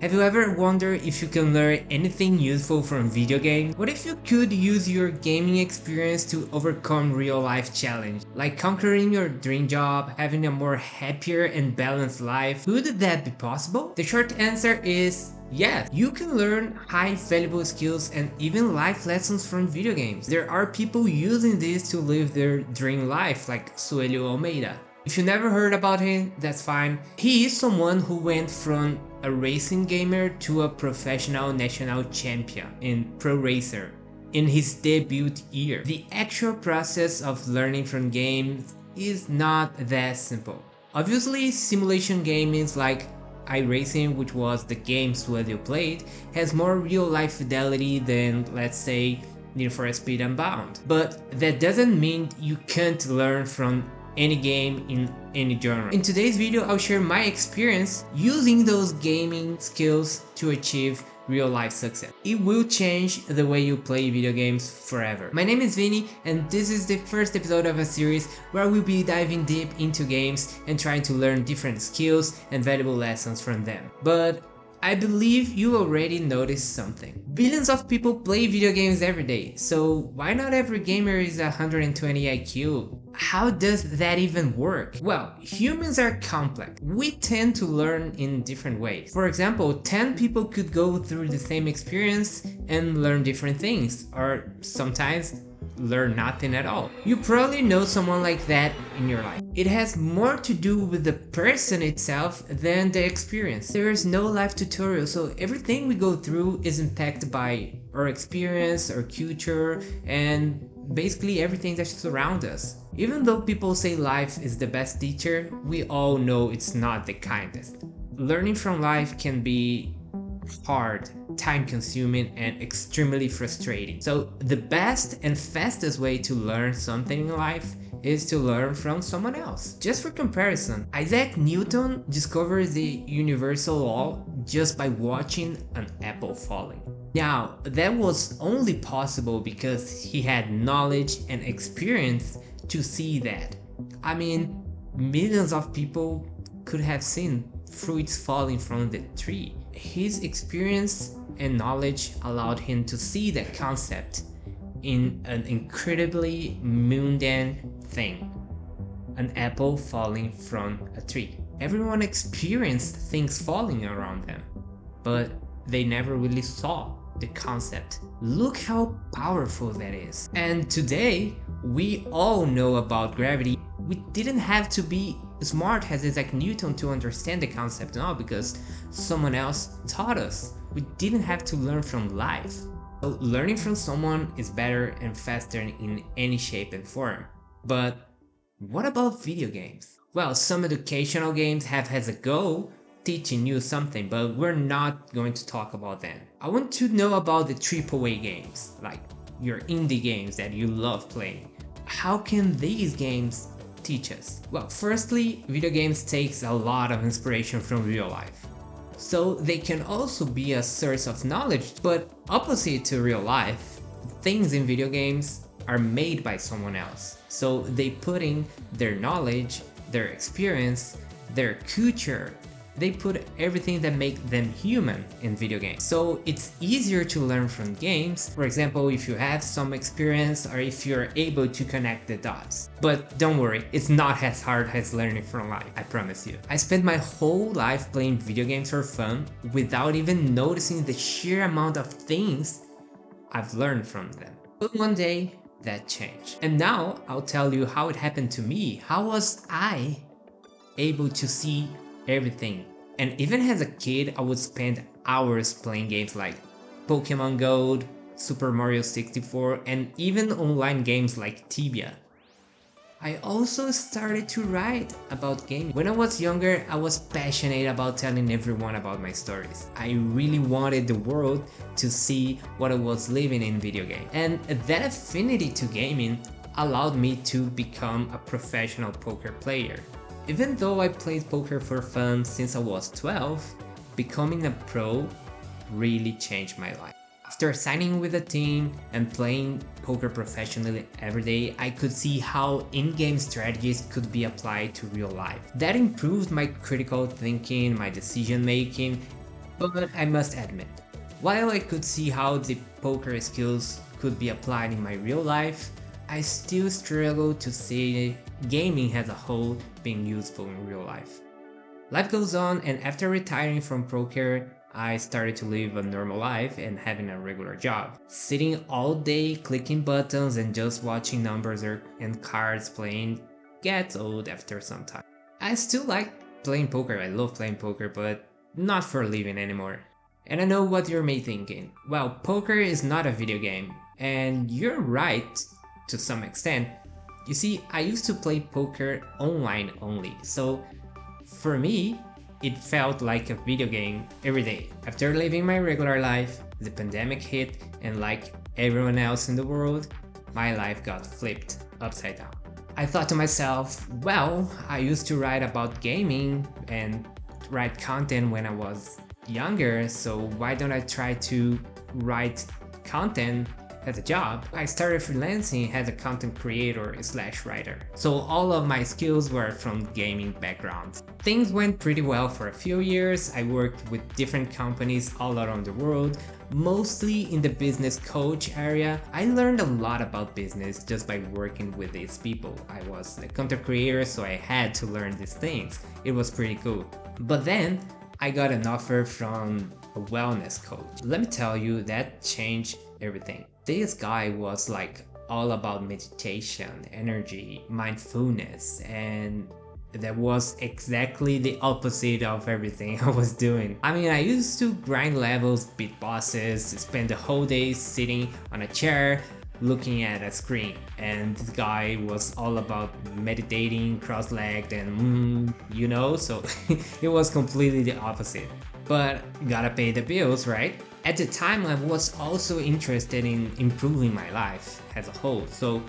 Have you ever wondered if you can learn anything useful from video games? What if you could use your gaming experience to overcome real life challenge, like conquering your dream job, having a more happier and balanced life? Could that be possible? The short answer is yes. You can learn high valuable skills and even life lessons from video games. There are people using this to live their dream life, like Suelio Almeida. If you never heard about him, that's fine. He is someone who went from a racing gamer to a professional national champion in Pro Racer in his debut year. The actual process of learning from games is not that simple. Obviously, simulation gaming like iRacing, which was the game Suelio played, has more real-life fidelity than, let's say, Need for Speed Unbound. But that doesn't mean you can't learn from any game in any genre. In today's video, I'll share my experience using those gaming skills to achieve real life success. It will change the way you play video games forever. My name is Vinny, and this is the first episode of a series where we'll be diving deep into games and trying to learn different skills and valuable lessons from them. But I believe you already noticed something. Billions of people play video games every day, so why not every gamer is 120 IQ? How does that even work? Well, humans are complex. We tend to learn in different ways. For example, 10 people could go through the same experience and learn different things, or sometimes learn nothing at all. You probably know someone like that in your life. It has more to do with the person itself than the experience. There is no life tutorial, so everything we go through is impacted by our experience, our culture, and basically everything that surrounds us. Even though people say life is the best teacher, we all know it's not the kindest. Learning from life can be hard, time-consuming, and extremely frustrating. So the best and fastest way to learn something in life is to learn from someone else. Just for comparison, Isaac Newton discovered the universal law just by watching an apple falling. Now, that was only possible because he had knowledge and experience to see that. I mean, millions of people could have seen fruits falling from the tree. His experience and knowledge allowed him to see that concept in an incredibly mundane thing, an apple falling from a tree. Everyone experienced things falling around them, but they never really saw the concept. Look how powerful that is. And today, we all know about gravity. We didn't have to be smart as Isaac Newton to understand the concept now because someone else taught us. We didn't have to learn from life. So learning from someone is better and faster in any shape and form. But what about video games? Well, some educational games have as a goal teaching you something, but we're not going to talk about them. I want to know about the AAA games, like your indie games that you love playing. How can these games teach us? Well, firstly, video games takes a lot of inspiration from real life. So they can also be a source of knowledge, but opposite to real life, things in video games are made by someone else. So they put in their knowledge, their experience, their culture. They put everything that makes them human in video games. So it's easier to learn from games, for example, if you have some experience or if you're able to connect the dots. But don't worry, it's not as hard as learning from life, I promise you. I spent my whole life playing video games for fun without even noticing the sheer amount of things I've learned from them. But one day, that changed. And now I'll tell you how it happened to me. How was I able to see everything? And even as a kid, I would spend hours playing games like Pokemon Go, Super Mario 64, and even online games like Tibia. I also started to write about gaming. When I was younger, I was passionate about telling everyone about my stories. I really wanted the world to see what I was living in video games. And that affinity to gaming allowed me to become a professional poker player. Even though I played poker for fun since I was 12, becoming a pro really changed my life. After signing with a team and playing poker professionally every day, I could see how in-game strategies could be applied to real life. That improved my critical thinking, my decision making, But I must admit, while I could see how the poker skills could be applied in my real life, I still struggle to see gaming as a whole being useful in real life. Life goes on, and after retiring from poker, I started to live a normal life and having a regular job. Sitting all day clicking buttons and just watching numbers and cards playing gets old after some time. I still like playing poker, I love playing poker, but not for a living anymore. And I know what you may be thinking. Well, poker is not a video game, and you're right to some extent. You see, I used to play poker online only, so for me, it felt like a video game every day. After living my regular life, the pandemic hit, and like everyone else in the world, my life got flipped upside down. I thought to myself, well, I used to write about gaming and write content when I was younger, so why don't I try to write content as a job? I started freelancing as a content creator slash writer. So all of my skills were from gaming backgrounds. Things went pretty well for a few years. I worked with different companies all around the world, mostly in the business coach area. I learned a lot about business just by working with these people. I was a content creator, so I had to learn these things. It was pretty cool. But then I got an offer from a wellness coach. Let me tell you, that changed everything. This guy was like all about meditation, energy, mindfulness, and that was exactly the opposite of everything I was doing. I mean, I used to grind levels, beat bosses, spend the whole day sitting on a chair looking at a screen, and this guy was all about meditating, cross-legged, and so it was completely the opposite. But gotta pay the bills, right? At the time, I was also interested in improving my life as a whole, so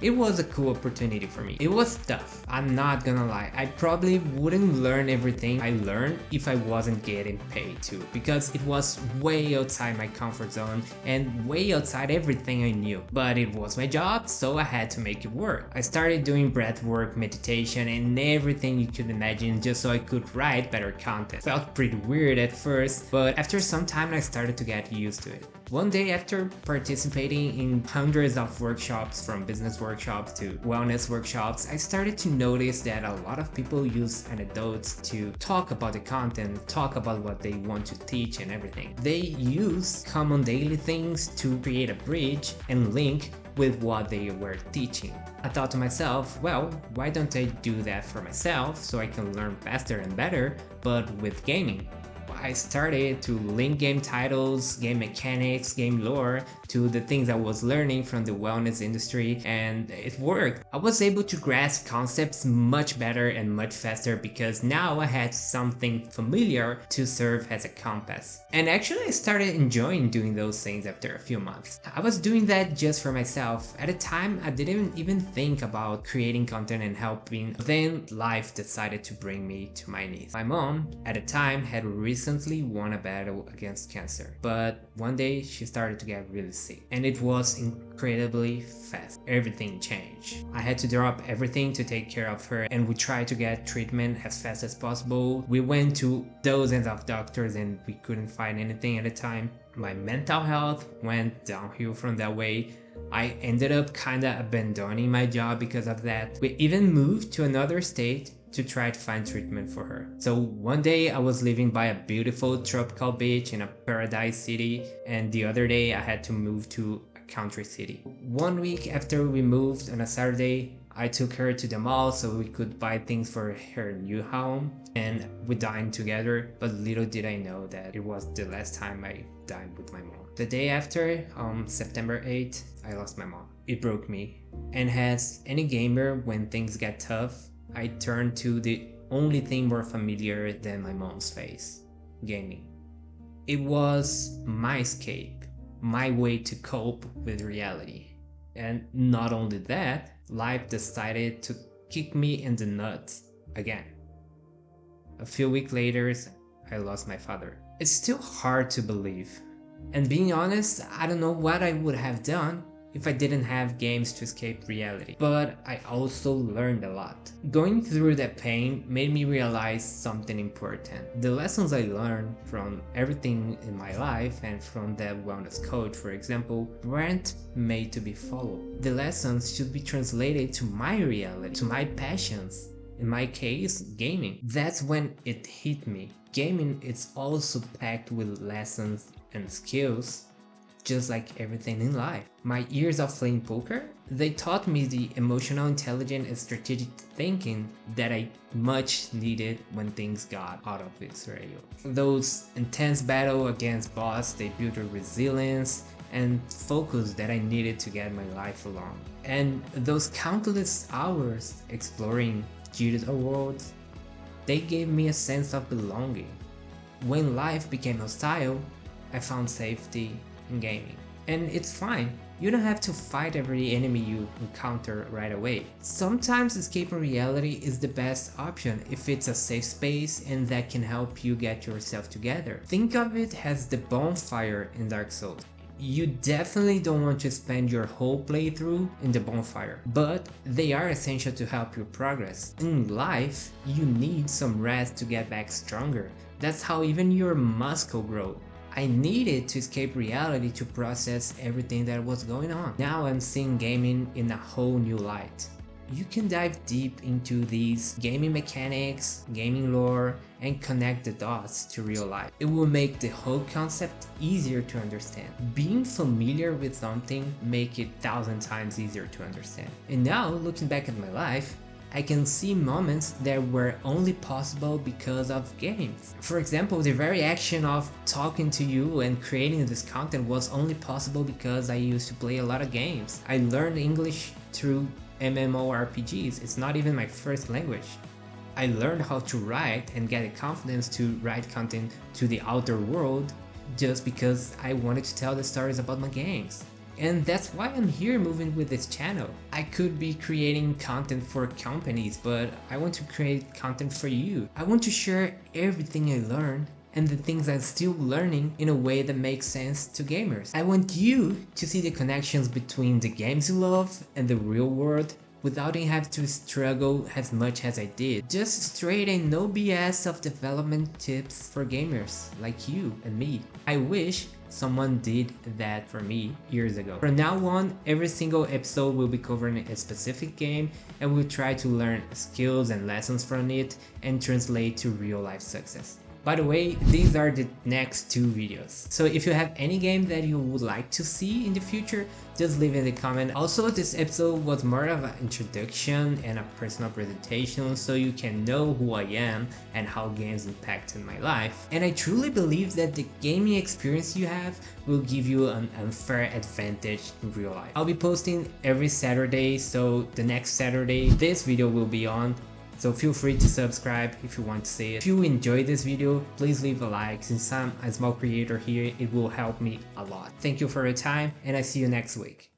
it was a cool opportunity for me. It was tough, I'm not gonna lie. I probably wouldn't learn everything I learned if I wasn't getting paid to, because it was way outside my comfort zone and way outside everything I knew. But it was my job, so I had to make it work. I started doing breath work, meditation, and everything you could imagine just so I could write better content. Felt pretty weird at first, but after some time I started to get used to it. One day, after participating in hundreds of workshops, from business workshops to wellness workshops, I started to notice that a lot of people use anecdotes to talk about the content, talk about what they want to teach and everything. They use common daily things to create a bridge and link with what they were teaching. I thought to myself, well, why don't I do that for myself so I can learn faster and better, but with gaming? I started to link game titles, game mechanics, game lore to the things I was learning from the wellness industry, and it worked. I was able to grasp concepts much better and much faster because now I had something familiar to serve as a compass. And actually I started enjoying doing those things after a few months. I was doing that just for myself. At the time, I didn't even think about creating content and helping. Then life decided to bring me to my knees. My mom, at the time, had recently won a battle against cancer, but one day she started to get really sick, and it was incredibly fast. Everything changed. I had to drop everything to take care of her, and we tried to get treatment as fast as possible. We went to dozens of doctors and we couldn't find anything at the time. My mental health went downhill from that way. I ended up kinda abandoning my job because of that. We even moved to another state to try to find treatment for her. So one day I was living by a beautiful tropical beach in a paradise city, and the other day I had to move to a country city. 1 week after we moved, on a Saturday, I took her to the mall so we could buy things for her new home, and we dined together, but little did I know that it was the last time I dined with my mom. The day after, on September 8th, I lost my mom. It broke me. And as any gamer, when things get tough, I turned to the only thing more familiar than my mom's face: gaming. It was my escape, my way to cope with reality. And not only that, life decided to kick me in the nuts again. A few weeks later, I lost my father. It's still hard to believe. And being honest, I don't know what I would have done if I didn't have games to escape reality. But I also learned a lot. Going through that pain made me realize something important. The lessons I learned from everything in my life and from that wellness coach, for example, weren't made to be followed. The lessons should be translated to my reality, to my passions. In my case, gaming. That's when it hit me. Gaming is also packed with lessons and skills, just like everything in life. My years of playing poker, they taught me the emotional intelligence and strategic thinking that I much needed when things got out of its rail. Those intense battles against boss, they built a resilience and focus that I needed to get my life along. And those countless hours exploring digital worlds, they gave me a sense of belonging. When life became hostile, I found safety in gaming. And it's fine, you don't have to fight every enemy you encounter right away. Sometimes escaping reality is the best option if it's a safe space and that can help you get yourself together. Think of it as the bonfire in Dark Souls. You definitely don't want to spend your whole playthrough in the bonfire, but they are essential to help you progress. In life, you need some rest to get back stronger. That's how even your muscle grows. I needed to escape reality to process everything that was going on. Now I'm seeing gaming in a whole new light. You can dive deep into these gaming mechanics, gaming lore, and connect the dots to real life. It will make the whole concept easier to understand. Being familiar with something make it 1,000 times easier to understand. And now, looking back at my life, I can see moments that were only possible because of games. For example, the very action of talking to you and creating this content was only possible because I used to play a lot of games. I learned English through MMORPGs. It's not even my first language. I learned how to write and get the confidence to write content to the outer world just because I wanted to tell the stories about my games. And that's why I'm here moving with this channel. I could be creating content for companies, but I want to create content for you. I want to share everything I learned and the things I'm still learning in a way that makes sense to gamers. I want you to see the connections between the games you love and the real world without having to struggle as much as I did. Just straight and no BS of development tips for gamers like you and me. I wish someone did that for me years ago. From now on, every single episode will be covering a specific game and we'll try to learn skills and lessons from it and translate to real life success. By the way, these are the next 2 videos. So if you have any game that you would like to see in the future, just leave in the comment. Also, this episode was more of an introduction and a personal presentation so you can know who I am and how games impacted my life. And I truly believe that the gaming experience you have will give you an unfair advantage in real life. I'll be posting every Saturday, so the next Saturday this video will be on. So feel free to subscribe if you want to see it. If you enjoyed this video, please leave a like. Since I'm a small creator here, it will help me a lot. Thank you for your time and I see you next week.